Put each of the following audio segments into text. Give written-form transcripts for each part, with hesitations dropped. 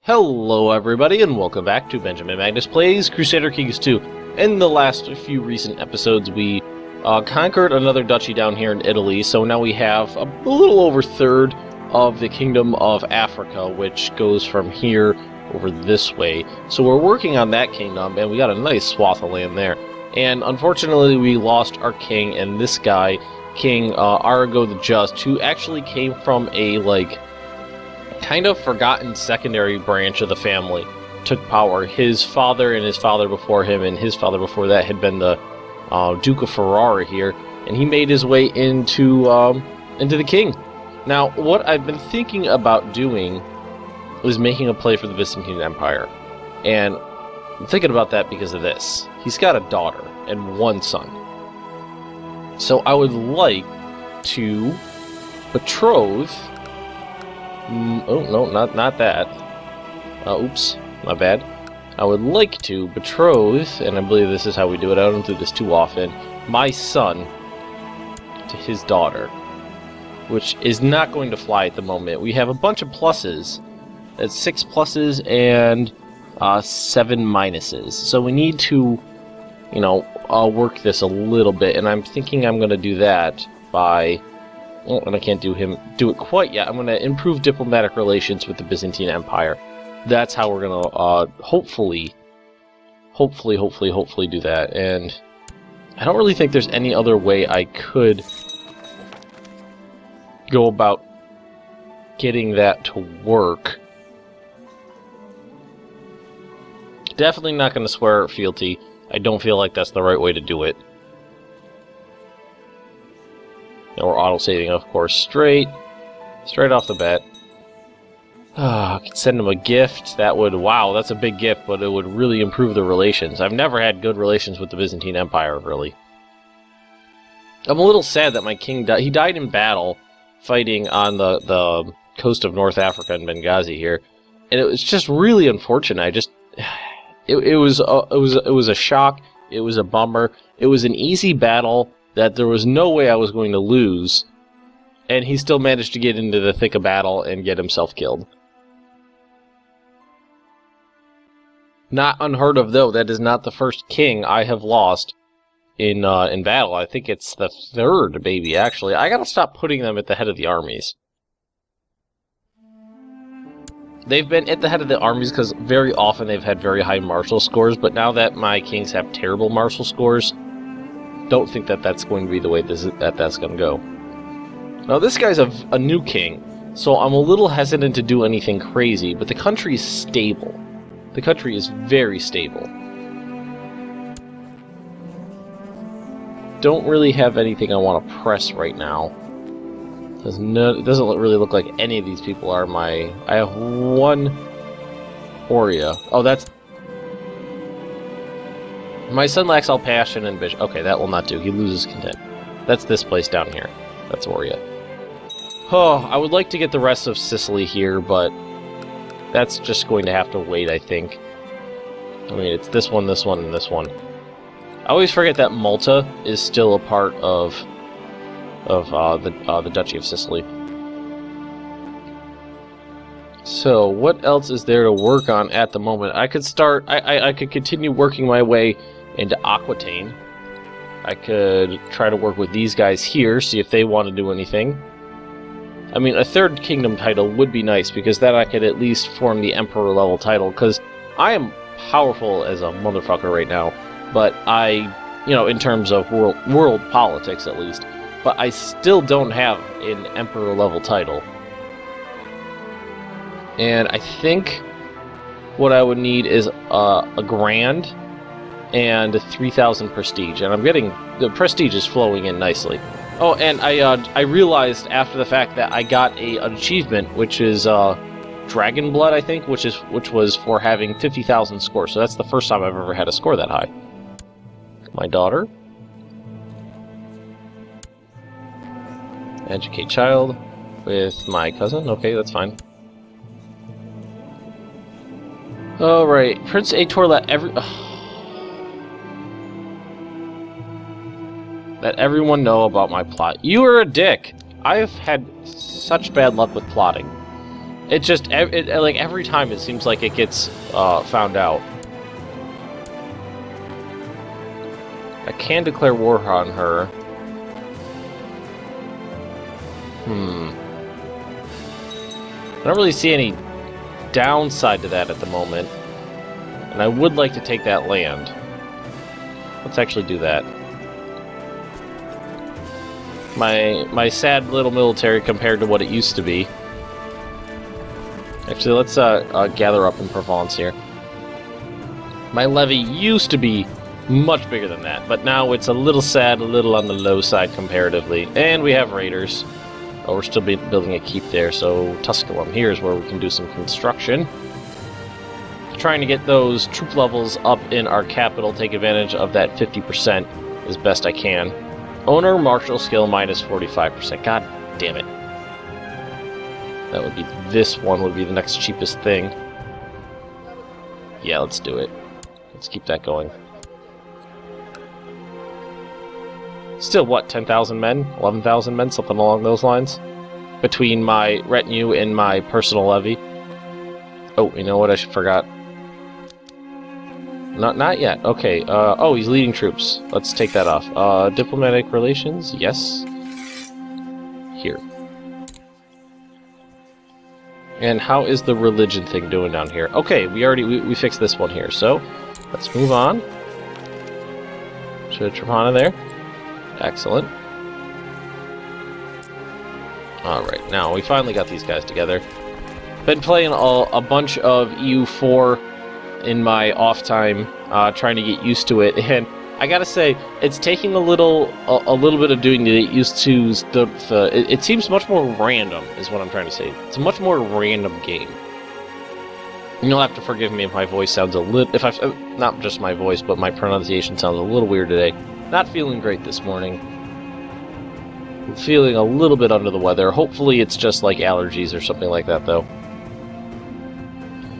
Hello everybody and welcome back to Benjamin Magnus Plays Crusader Kings 2. In the last few recent episodes we conquered another duchy down here in Italy, so now we have a little over third of the Kingdom of Africa, which goes from here over this way. So we're working on that kingdom and we got a nice swath of land there. And unfortunately we lost our king, and this guy, King Arago the Just, who actually came from a kind of forgotten secondary branch of the family, took power. His father and his father before him and his father before that had been the Duke of Ferrara here, and he made his way into the king. Now, what I've been thinking about doing is making a play for the Byzantine Empire, and I'm thinking about that because of this. He's got a daughter and one son, so I would like to betroth. Oh, no, not that. Oops, my bad. I would like to betroth, and I believe this is how we do it, I don't do this too often, my son to his daughter, which is not going to fly at the moment. We have a bunch of pluses. That's 6 pluses and 7 minuses. So we need to, you know, work this a little bit, and I'm thinking I'm going to do that by... Oh, and I can't do it quite yet. I'm going to improve diplomatic relations with the Byzantine Empire. That's how we're going to hopefully do that. And I don't really think there's any other way I could go about getting that to work. Definitely not going to swear at fealty. I don't feel like that's the right way to do it. We're auto-saving, of course, straight off the bat. I could send him a gift. That would, wow, that's a big gift, but it would really improve the relations. I've never had good relations with the Byzantine Empire, really. I'm a little sad that my king died. He died in battle, fighting on the coast of North Africa in Benghazi here, and it was just really unfortunate. It was a shock. It was a bummer. It was an easy battle that there was no way I was going to lose, and he still managed to get into the thick of battle and get himself killed. Not unheard of, though. That is not the first king I have lost in battle. I think it's the third, maybe, actually. I gotta stop putting them at the head of the armies. They've been at the head of the armies because very often they've had very high martial scores, but now that my kings have terrible martial scores, don't think that that's going to be the way that's going to go. Now this guy's a new king, so I'm a little hesitant to do anything crazy, but the country is stable. The country is very stable. Don't really have anything I want to press right now. It doesn't really look like any of these people are my... I have one Aurea. Oh, that's... My son lacks all passion and vision. Okay, that will not do. He loses content. That's this place down here. That's Aurea. Oh, I would like to get the rest of Sicily here, but that's just going to have to wait, I think. I mean, it's this one, and this one. I always forget that Malta is still a part of the Duchy of Sicily. So, what else is there to work on at the moment? I could start... I could continue working my way into Aquitaine. I could try to work with these guys here, see if they want to do anything. I mean, a third kingdom title would be nice, because then I could at least form the emperor level title, because I am powerful as a motherfucker right now, but you know, in terms of world politics at least, but I still don't have an emperor level title. And I think what I would need is a grand and 3,000 prestige, and I'm getting the prestige is flowing in nicely. Oh, and I realized after the fact that I got an achievement, which is Dragon Blood, I think, which was for having 50,000 scores. So that's the first time I've ever had a score that high. My daughter. Educate child with my cousin. Okay, that's fine. Alright, Prince Aitor let everyone know about my plot. You are a dick! I've had such bad luck with plotting. It just, like, every time it seems like it gets found out. I can declare war on her. I don't really see any downside to that at the moment. And I would like to take that land. Let's actually do that. My sad little military compared to what it used to be. Actually, let's gather up in Provence here. My levy used to be much bigger than that, but now it's a little sad, a little on the low side comparatively. And we have raiders. Oh, we're still building a keep there, so Tusculum here is where we can do some construction. Trying to get those troop levels up in our capital, take advantage of that 50% as best I can. Owner, martial skill, minus 45%. God damn it. That would be, this one would be the next cheapest thing. Yeah, let's do it. Let's keep that going. Still, what, 10,000 men? 11,000 men? Something along those lines? Between my retinue and my personal levy. Oh, you know what? I forgot. Not yet. Okay. Oh, he's leading troops. Let's take that off. Diplomatic relations? Yes. Here. And how is the religion thing doing down here? Okay, we fixed this one here. So, let's move on. Should Trapana there. Excellent. Alright, now we finally got these guys together. Been playing a bunch of EU4 in my off time, trying to get used to it, and I gotta say, it's taking a little bit of doing to get used to it seems much more random, is what I'm trying to say. It's a much more random game. You'll have to forgive me if my voice sounds a little, not just my voice, but my pronunciation sounds a little weird today. Not feeling great this morning. I'm feeling a little bit under the weather. Hopefully it's just like allergies or something like that, though.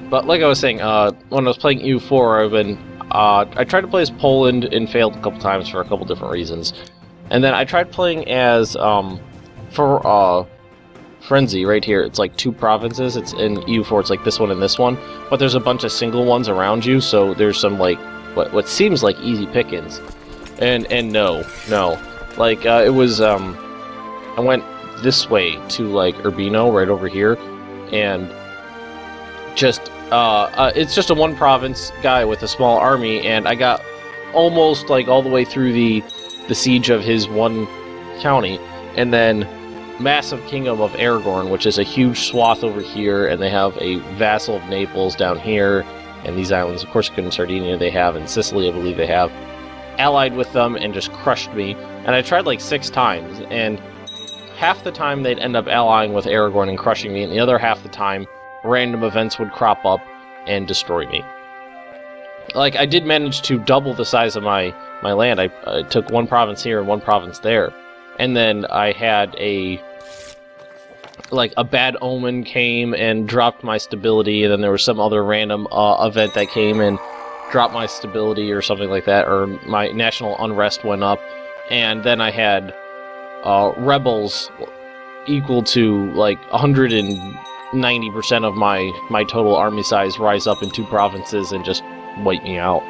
But like I was saying, when I was playing EU4, I tried to play as Poland and failed a couple times for a couple different reasons. And then I tried playing as, for Frenzy right here. It's like 2 provinces. It's in EU4, it's like this one and this one. But there's a bunch of single ones around you, so there's some, like, what seems like easy pickings. And no. Like, it was, I went this way to, like, Urbino, right over here, and just, it's just a 1-province guy with a small army, and I got almost, like, all the way through the siege of his one county, and then massive Kingdom of Aragorn, which is a huge swath over here, and they have a vassal of Naples down here, and these islands, of course, in Sardinia they have, and Sicily, I believe they have, allied with them and just crushed me. And I tried like 6 times, and half the time they'd end up allying with Aragorn and crushing me, and the other half the time random events would crop up and destroy me. Like, I did manage to double the size of my land. I took 1 province here and 1 province there, and then I had a bad omen came and dropped my stability, and then there was some other random event that came and dropped my stability or something like that, or my national unrest went up, and then I had rebels equal to like 190% of my total army size rise up in 2 provinces and just wipe me out.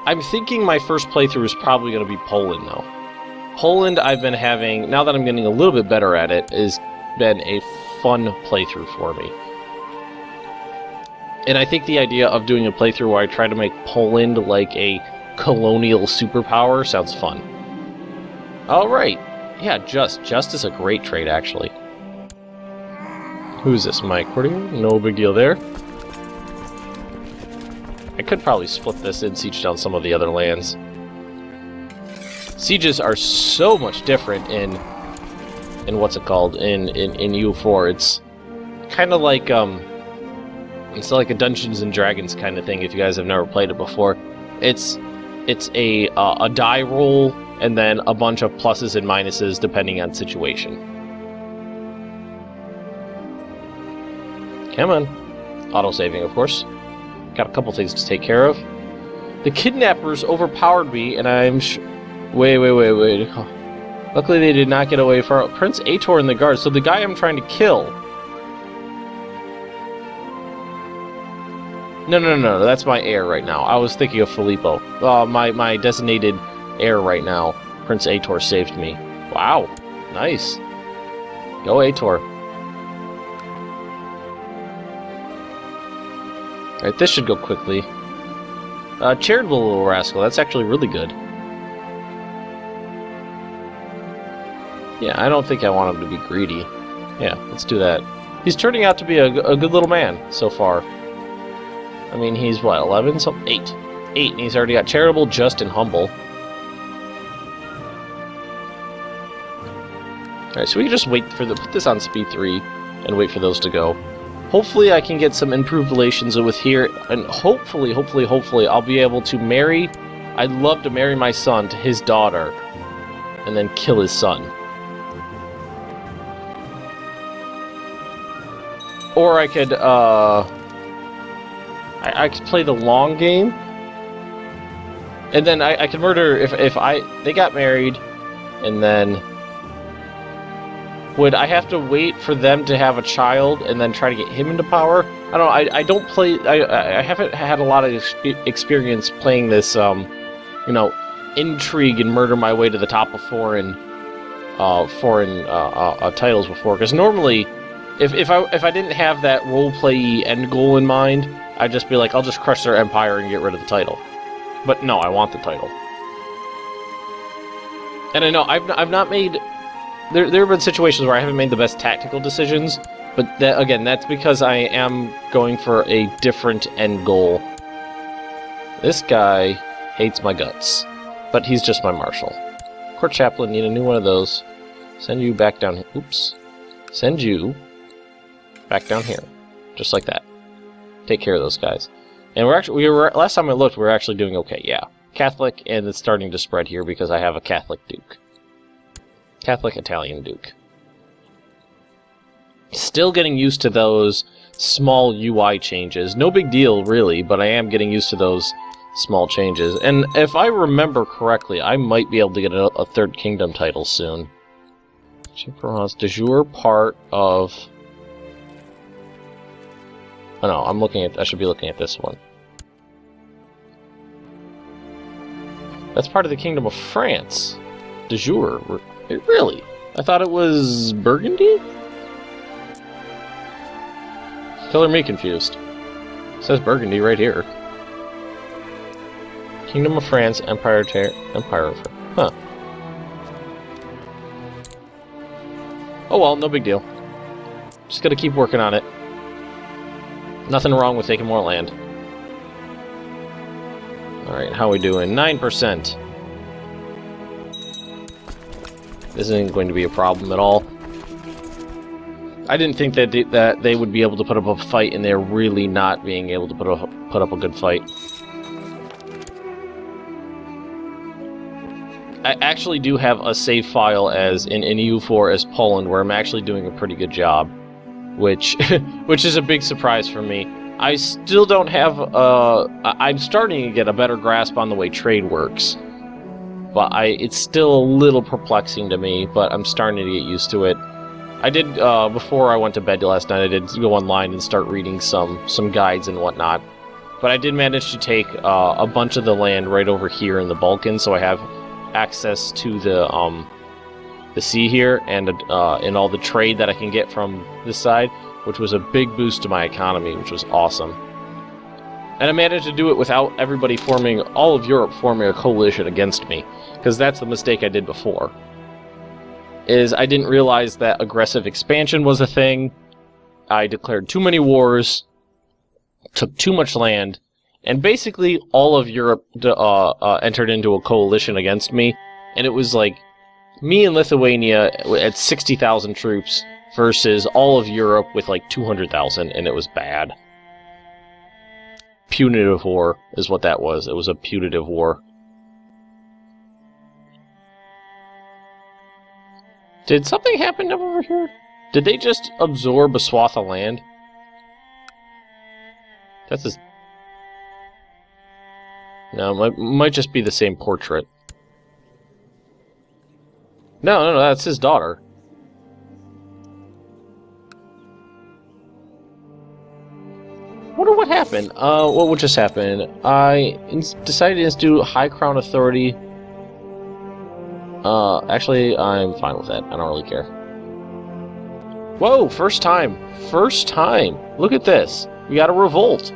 I'm thinking my first playthrough is probably going to be Poland, though. Poland, I've been having, now that I'm getting a little bit better at it, has been a fun playthrough for me. And I think the idea of doing a playthrough where I try to make Poland like a colonial superpower sounds fun. Alright. Yeah, Just is a great trade, actually. Who's this, my courtier? No big deal there. I could probably split this and siege down some of the other lands. Sieges are so much different in what's it called? In EU4. It's kind of like, it's like a Dungeons and Dragons kind of thing, if you guys have never played it before. It's a die roll, and then a bunch of pluses and minuses depending on situation. Come on. Auto-saving, of course. Got a couple things to take care of. The kidnappers overpowered me, and I'm wait. Luckily they did not get away far. Prince Ator in the guard, so the guy I'm trying to kill. No, that's my heir right now. I was thinking of Filippo. My designated heir right now. Prince Ator saved me. Wow, nice. Go Ator. Alright, this should go quickly. Charitable little rascal, that's actually really good. Yeah, I don't think I want him to be greedy. Yeah, let's do that. He's turning out to be a good little man so far. I mean, he's what, 11? So 8. 8, and he's already got charitable, just, and humble. Alright, so we can just wait for put this on speed 3 and wait for those to go. Hopefully I can get some improved relations with here, and hopefully I'll be able to marry... I'd love to marry my son to his daughter, and then kill his son. Or I could, I could play the long game, and then I could murder if they got married, and then would I have to wait for them to have a child and then try to get him into power? I don't know. I don't play. I haven't had a lot of experience playing this, you know, intrigue and murder my way to the top of foreign titles before. Because normally, if I didn't have that roleplay end goal in mind, I'd just be like, I'll just crush their empire and get rid of the title. But no, I want the title. And I know I've not made... There have been situations where I haven't made the best tactical decisions, but that, again, that's because I am going for a different end goal. This guy hates my guts, but he's just my marshal. Court chaplain, need a new one of those. Send you back down here. Oops. Send you back down here, just like that. Take care of those guys. And last time I looked, we were actually doing okay. Yeah, Catholic, and it's starting to spread here because I have a Catholic duke. Catholic Italian Duke. Still getting used to those small UI changes. No big deal, really, but I am getting used to those small changes. And if I remember correctly, I might be able to get a third kingdom title soon. De jure part of... Oh no, I should be looking at this one. That's part of the Kingdom of France. De jure. Really? I thought it was Burgundy? Color me confused. It says Burgundy right here. Kingdom of France, Empire of France. Huh. Oh well, no big deal. Just gotta keep working on it. Nothing wrong with taking more land. Alright, how are we doing? 9%. This isn't going to be a problem at all. I didn't think that they would be able to put up a fight, and they're really not being able to put up a good fight. I actually do have a save file as in EU4 as Poland, where I'm actually doing a pretty good job, which is a big surprise for me. I still don't have I'm starting to get a better grasp on the way trade works. But it's still a little perplexing to me, but I'm starting to get used to it. I did, before I went to bed last night, I did go online and start reading some guides and whatnot. But I did manage to take a bunch of the land right over here in the Balkans, so I have access to the sea here, and all the trade that I can get from this side, which was a big boost to my economy, which was awesome. And I managed to do it without everybody all of Europe forming a coalition against me, because that's the mistake I did before. Is I didn't realize that aggressive expansion was a thing. I declared too many wars, took too much land, and basically all of Europe entered into a coalition against me, and it was like me and Lithuania at 60,000 troops versus all of Europe with like 200,000, and it was bad. Punitive war is what that was. It was a punitive war. Did something happen over here? Did they just absorb a swath of land? That's just... No, it might just be the same portrait. No, that's his daughter. Wonder what happened. What just happened? I decided to institute high crown authority. Actually, I'm fine with that. I don't really care. Whoa, first time. First time. Look at this. We got a revolt.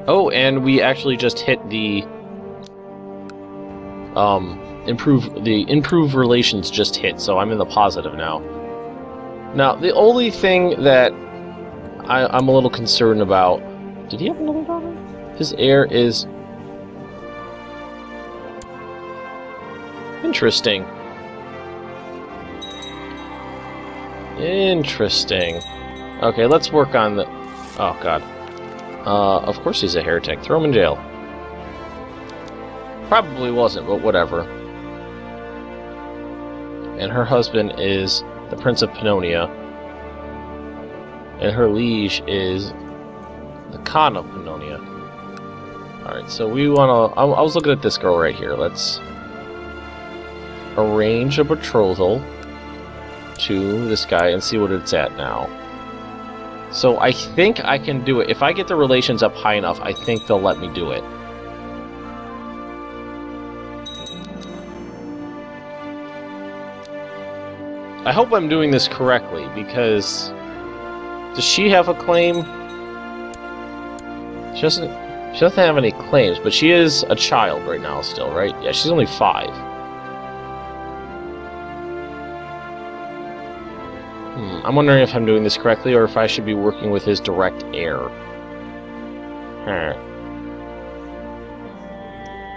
Oh, and we actually just hit the improve relations just hit, so I'm in the positive now. Now, the only thing that I'm a little concerned about... Did he have another daughter? His heir is... Interesting. Interesting. Okay, let's work on the... Oh, God. Of course he's a heretic. Throw him in jail. Probably wasn't, but whatever. And her husband is the Prince of Pannonia. And her liege is the Khan of Pannonia. Alright, so we want to... I was looking at this girl right here. Let's arrange a betrothal to this guy and see what it's at now. So I think I can do it. If I get the relations up high enough, I think they'll let me do it. I hope I'm doing this correctly, because... Does she have a claim? She doesn't have any claims, but she is a child right now still, right? Yeah, she's only 5. I'm wondering if I'm doing this correctly, or if I should be working with his direct heir.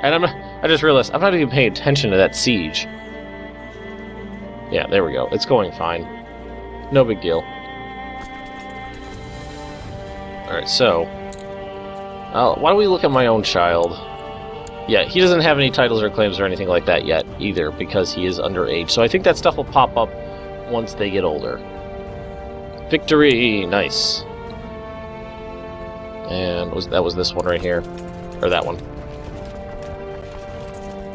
And I just realized, I'm not even paying attention to that siege. Yeah, there we go. It's going fine. No big deal. Alright, so... why don't we look at my own child? Yeah, he doesn't have any titles or claims or anything like that yet, either, because he is underage. So I think that stuff will pop up once they get older. Victory! Nice. And that was this one right here. Or that one.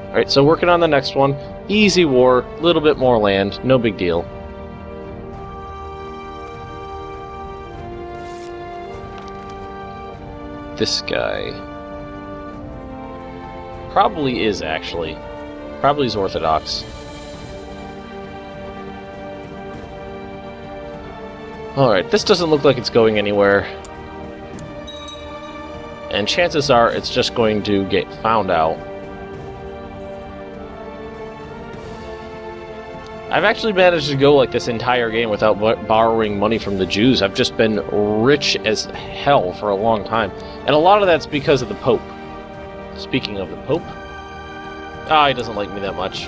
Alright, so working on the next one. Easy war, little bit more land, no big deal. This guy... Probably is, actually. Probably is Orthodox. Alright, this doesn't look like it's going anywhere. And chances are it's just going to get found out. I've actually managed to go like this entire game without borrowing money from the Jews. I've just been rich as hell for a long time. And a lot of that's because of the Pope. Speaking of the Pope... he doesn't like me that much.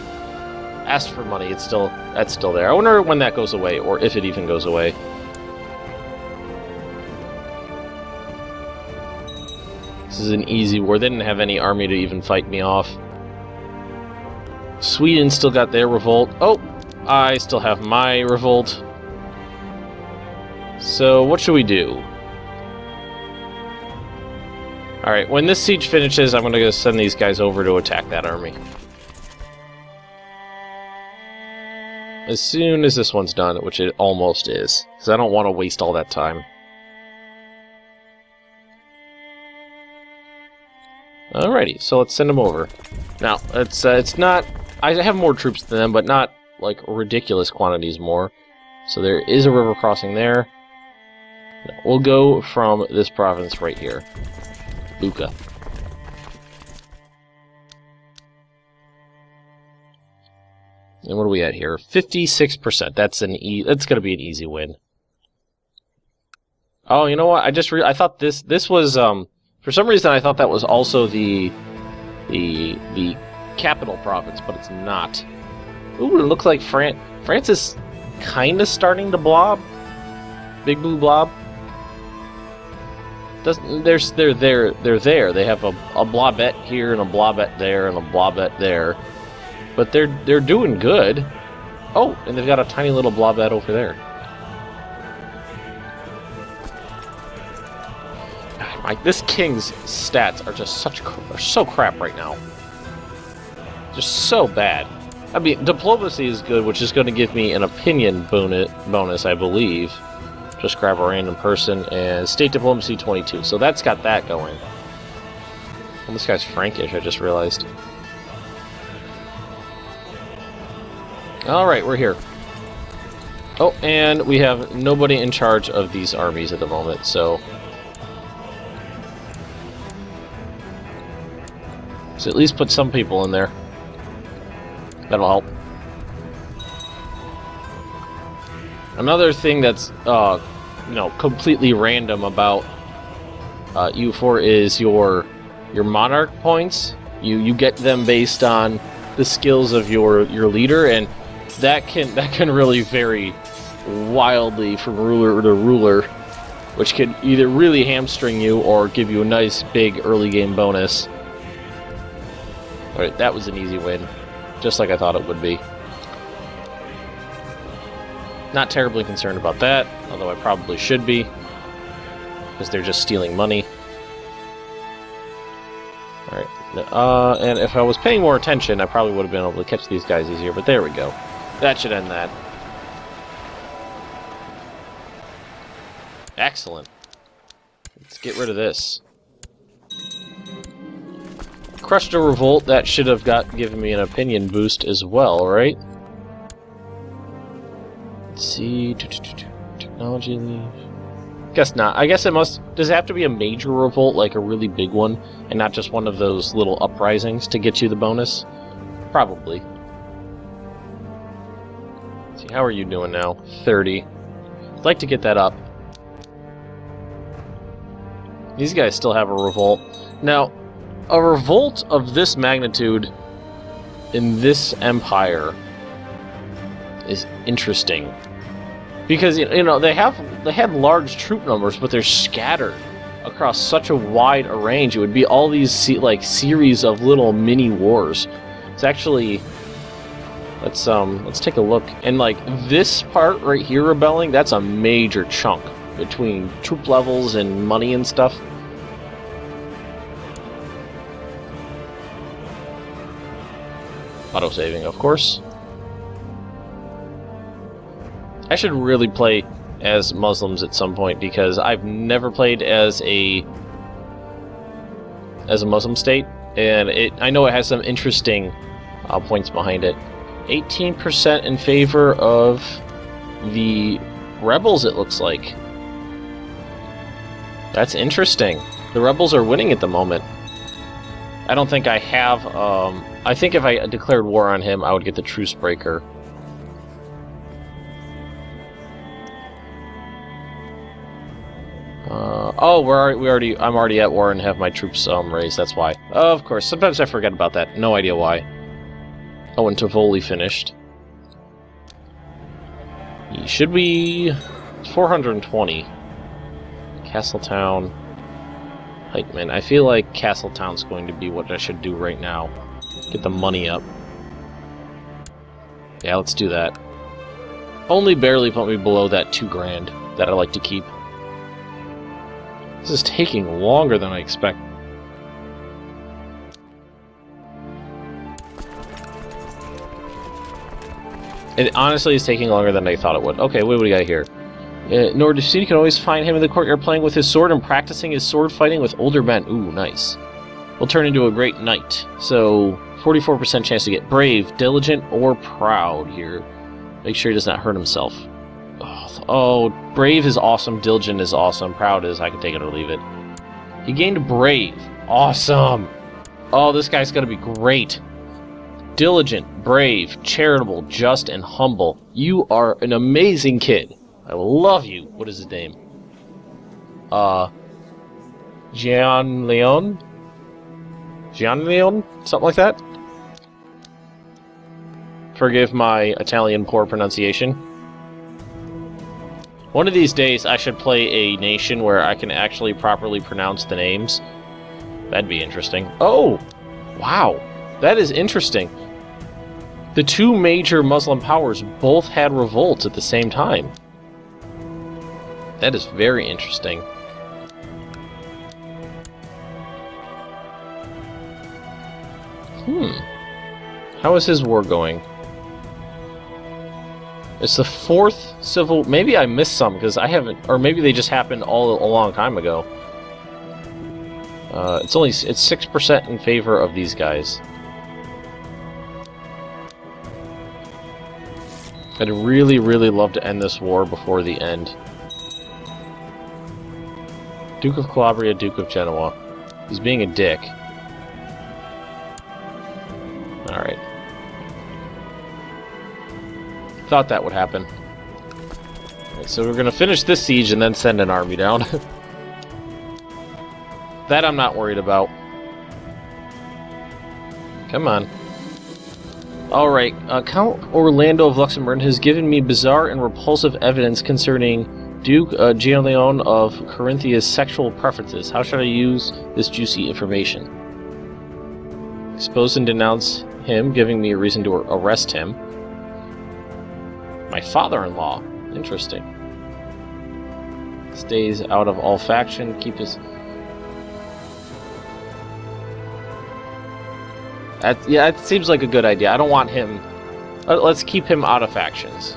Asked for money, that's still there. I wonder when that goes away, or if it even goes away. This is an easy war. They didn't have any army to even fight me off. Sweden still got their revolt. Oh! I still have my revolt. So, what should we do? Alright, when this siege finishes, I'm gonna send these guys over to attack that army. As soon as this one's done, which it almost is, because I don't want to waste all that time. Alrighty, so let's send them over. Now, it's not... I have more troops than them, but not, like, ridiculous quantities more. So there is a river crossing there. No, we'll go from this province right here. Buka. And what are we at here? 56%. That's gonna be an easy win. Oh, you know what? I thought this was for some reason I thought that was also the capital province, but it's not. Ooh, it looks like France is kind of starting to blob. Big blue blob. They're there. They have a blobette here and a blobette there and a blobette there. But they're doing good. Oh, and they've got a tiny little blobette over there. God, this king's stats are just so crap right now. Just so bad. I mean, diplomacy is good, which is going to give me an opinion bonus, I believe. Just grab a random person, and state diplomacy 22. So that's got that going. Well, this guy's Frankish, I just realized. Alright, we're here. Oh, and we have nobody in charge of these armies at the moment, so... So at least put some people in there. That'll help. Another thing that's, you know, completely random about U4 is your monarch points. You get them based on the skills of your leader, and that can really vary wildly from ruler to ruler, which can either really hamstring you or give you a nice big early game bonus. Alright, that was an easy win. Just like I thought it would be. Not terribly concerned about that, although I probably should be, because they're just stealing money. Alright, and if I was paying more attention, I probably would have been able to catch these guys easier, but there we go. That should end that. Excellent. Let's get rid of this. Crushed a revolt, that should have given me an opinion boost as well, right? Let's see... Technology leave... Guess not. I guess it must... Does it have to be a major revolt, like a really big one, and not just one of those little uprisings to get you the bonus? Probably. Let's see, how are you doing now? 30. I'd like to get that up. These guys still have a revolt. Now, a revolt of this magnitude in this empire is interesting. Because, you know, they had large troop numbers, but they're scattered across such a wide range. It would be all these series of little mini wars. It's actually... Let's take a look. And like this part right here rebelling, that's a major chunk between troop levels and money and stuff. Auto-saving, of course. I should really play as Muslims at some point, because I've never played as a Muslim state, and I know it has some interesting points behind it. 18% in favor of the rebels, it looks like. That's interesting. The rebels are winning at the moment. I don't think I have... I think if I declared war on him, I would get the truce breaker. Oh, I'm already at war and have my troops raised. That's why. Of course. Sometimes I forget about that. No idea why. Oh, and Tivoli finished. He should be 420. Castletown. Heitman. I feel like Castletown's going to be what I should do right now. Get the money up. Yeah, let's do that. Only barely put me below that 2 grand that I like to keep. This is taking longer than I expect. It honestly is taking longer than I thought it would. Okay, what do we got here? In order to see, you can always find him in the courtyard playing with his sword and practicing his sword fighting with older men. Ooh, nice. Will turn into a great knight. So, 44% chance to get brave, diligent, or proud here. Make sure he does not hurt himself. Oh, brave is awesome, diligent is awesome, proud is I can take it or leave it. He gained brave. Awesome! Oh, this guy's gonna be great. Diligent, brave, charitable, just, and humble. You are an amazing kid. I love you. What is his name? Gian Leon? Gian Leon? Something like that? Forgive my Italian poor pronunciation. One of these days, I should play a nation where I can actually properly pronounce the names. That'd be interesting. Oh! Wow! That is interesting. The 2 major Muslim powers both had revolts at the same time. That is very interesting. How is his war going? It's the 4th civil... Maybe I missed some, because I haven't... Or maybe they just happened all a long time ago. It's 6% in favor of these guys. I'd really, really love to end this war before the end. Duke of Calabria, Duke of Genoa. He's being a dick. Alright. Thought that would happen. Okay, so we're gonna finish this siege and then send an army down. That I'm not worried about. Come on. Alright, Count Orlando of Luxembourg has given me bizarre and repulsive evidence concerning Duke Gianleone of Carinthia's sexual preferences. How should I use this juicy information? Expose and denounce him, giving me a reason to arrest him. My father-in-law. Interesting. Stays out of all faction. Keep his... yeah, it seems like a good idea. I don't want him... let's keep him out of factions.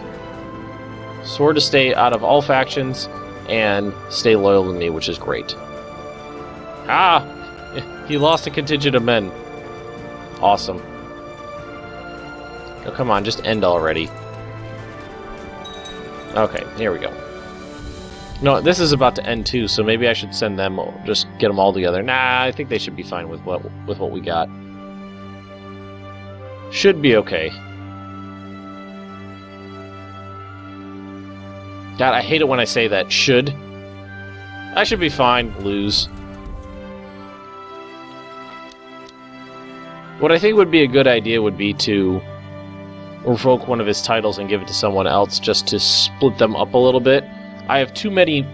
Sword to stay out of all factions and stay loyal to me, which is great. Ah! He lost a contingent of men. Awesome. Oh, come on, just end already. Okay, here we go. No, this is about to end too, so maybe I should send them, just get them all together. Nah, I think they should be fine with what we got. Should be okay. God, I hate it when I say that. Should. I should be fine. Lose. What I think would be a good idea would be to revoke one of his titles and give it to someone else, just to split them up a little bit. I have too many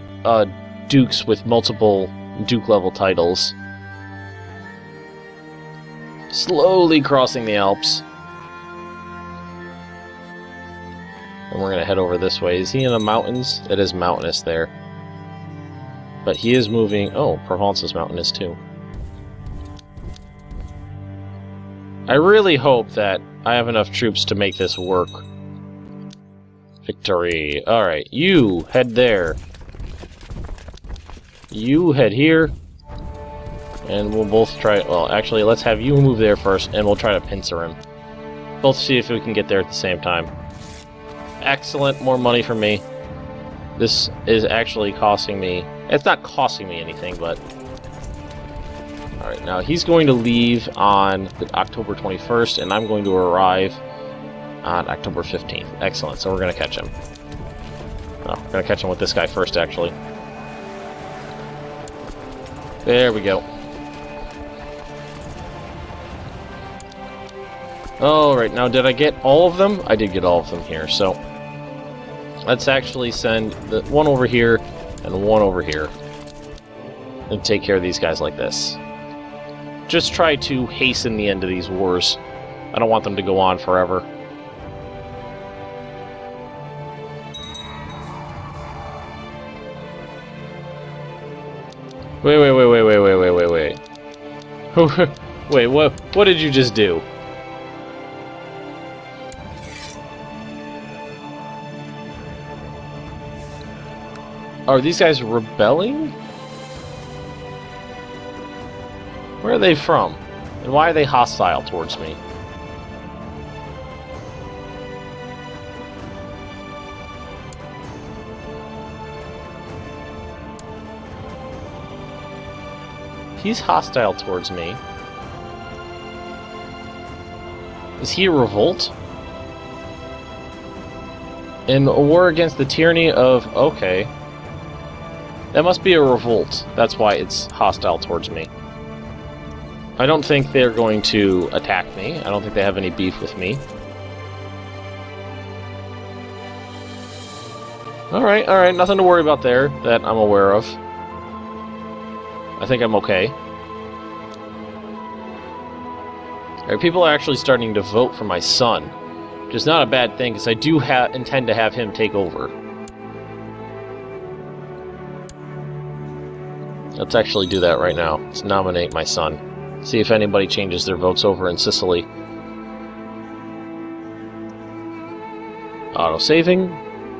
dukes with multiple duke-level titles. Slowly crossing the Alps. And we're going to head over this way. Is he in the mountains? It is mountainous there. But he is moving... Oh, Provence is mountainous too. I really hope that I have enough troops to make this work. Victory. Alright, you head there. You head here. And we'll both try... Well, actually, let's have you move there first, and we'll try to pincer him. Both see if we can get there at the same time. Excellent, more money for me. This is actually costing me... It's not costing me anything, but... Alright, now he's going to leave on October 21st, and I'm going to arrive on October 15th. Excellent, so we're going to catch him. Oh, we're going to catch him with this guy first, actually. There we go. Alright, now did I get all of them? I did get all of them here, so... Let's actually send the one over here and one over here. And take care of these guys like this. Just try to hasten the end of these wars. I don't want them to go on forever. Wait. Wait, what did you just do? Are these guys rebelling? Where are they from? And why are they hostile towards me? He's hostile towards me. Is he a revolt? In a war against the tyranny of... Okay. That must be a revolt. That's why it's hostile towards me. I don't think they're going to attack me. I don't think they have any beef with me. Alright, nothing to worry about there that I'm aware of. I think I'm okay. Alright, people are actually starting to vote for my son. Which is not a bad thing, because I do intend to have him take over. Let's actually do that right now. Let's nominate my son. See if anybody changes their votes over in Sicily. auto-saving.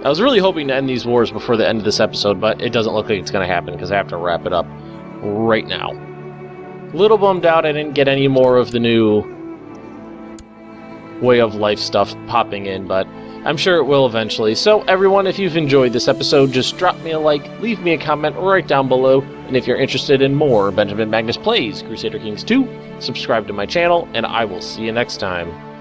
I was really hoping to end these wars before the end of this episode, but it doesn't look like it's going to happen because I have to wrap it up right now. Little bummed out I didn't get any more of the new way of life stuff popping in, but I'm sure it will eventually. So everyone, if you've enjoyed this episode, just drop me a like, leave me a comment right down below, and if you're interested in more Benjamin Magnus Plays Crusader Kings 2, subscribe to my channel, and I will see you next time.